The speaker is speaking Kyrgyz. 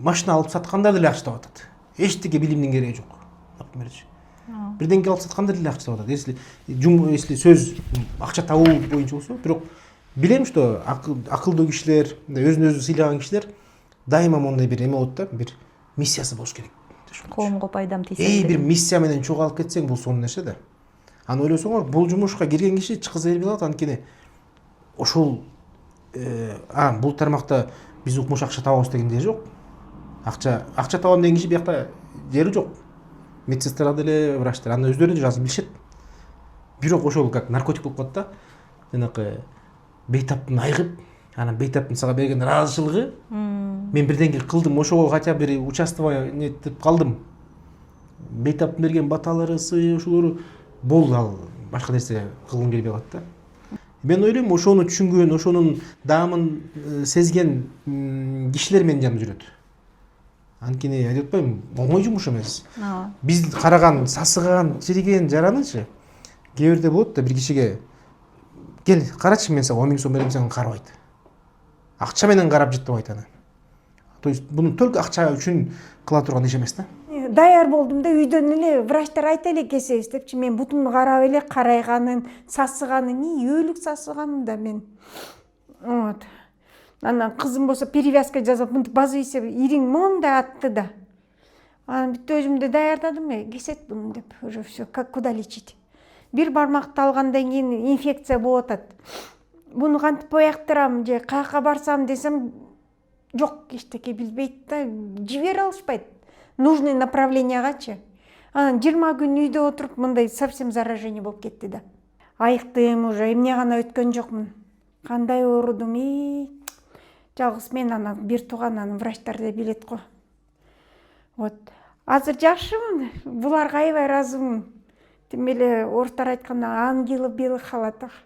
машина алып саткандар деле акча таап атат. Эчтеке билимдин кереги жок. Например, бирдеңке алып саткандар деле акча таап атат. Если сөз акча табуу боюнча болсо, бирок билем, что акылдуу кишилер, өзүн өзү сыйлаган кишилер дайыма мондай бир эме болот да, бир миссиясы болуш керек. Коомго пайдам тийсе. Бир миссия менен чогулуп кетсең, бул сонун нерсе да. Аны ойлосоңор, бул жумушка кирген киши чыккысы келбей калат, анткени ошол бул тармакта биз укмуш акча табабыз дегенде жок. Акча табам деген киши биякта жери жок. Медсестра деле, врачтар аны өздөрү да жазып билишет. Бирок ошол как наркотик болуп калат да. Жанакы бейтаптын айгып, анан бейтаптын сага берген ыраазычылыгы, мен бирдеңке кылдым, ошого хотя бы бир участвовать нетип калдым. Бейтаптын берген баталарысы, ошолору болду, ал башка нерсе кылгым келбей калат да. Мен ойлойм, ошону түшүнгөн, ошонун даамын сезген кишилер менин жанымда жүрөт. Анткени айтып атпаймынбы, оңой жумуш эмес. Биз караган, сасыган, чириген жаранычы кээ бирде болот да, бир кишиге кел, карачы, мен сага 10 000 сом берем, сен карабайт. Акча менен карап жыттабайт аны. То есть буну только акча үчүн кыла турган иш эмес да. Даяр болдум да, үйдөн эле врачтар айта эле келсеңиз депчи, мен бутумду карап эле карайганын, сасыганын, өлүк сасыганым да мен. Вот. Анан кызым болсо перевязка жасап, мынтип базы исе ириң мондай атты да. Анан бүт өзүмдү даярдадым, кесет буну деп, уже все, как куда лечить. Бир бармакты алгандан кийин инфекция болуп атат. Буну кантип бояктырам же каяка барсам десем, жок, эчтеке билбейт да, жибере алышпайт. Нужный направлениягачы. Анан 20 күн үйдө отуруп, мындай совсем заражение болуп кетти да. Айыктым уже, эмне гана өткөн жокмун. Кандай оорудум, жалгыз мен, анан бир тууган, анан врачтар да билет го. Вот. Азыр жакшымын, буларга аябай ыраазымын. Тим эле орустар айтканда ангелы белых халатах.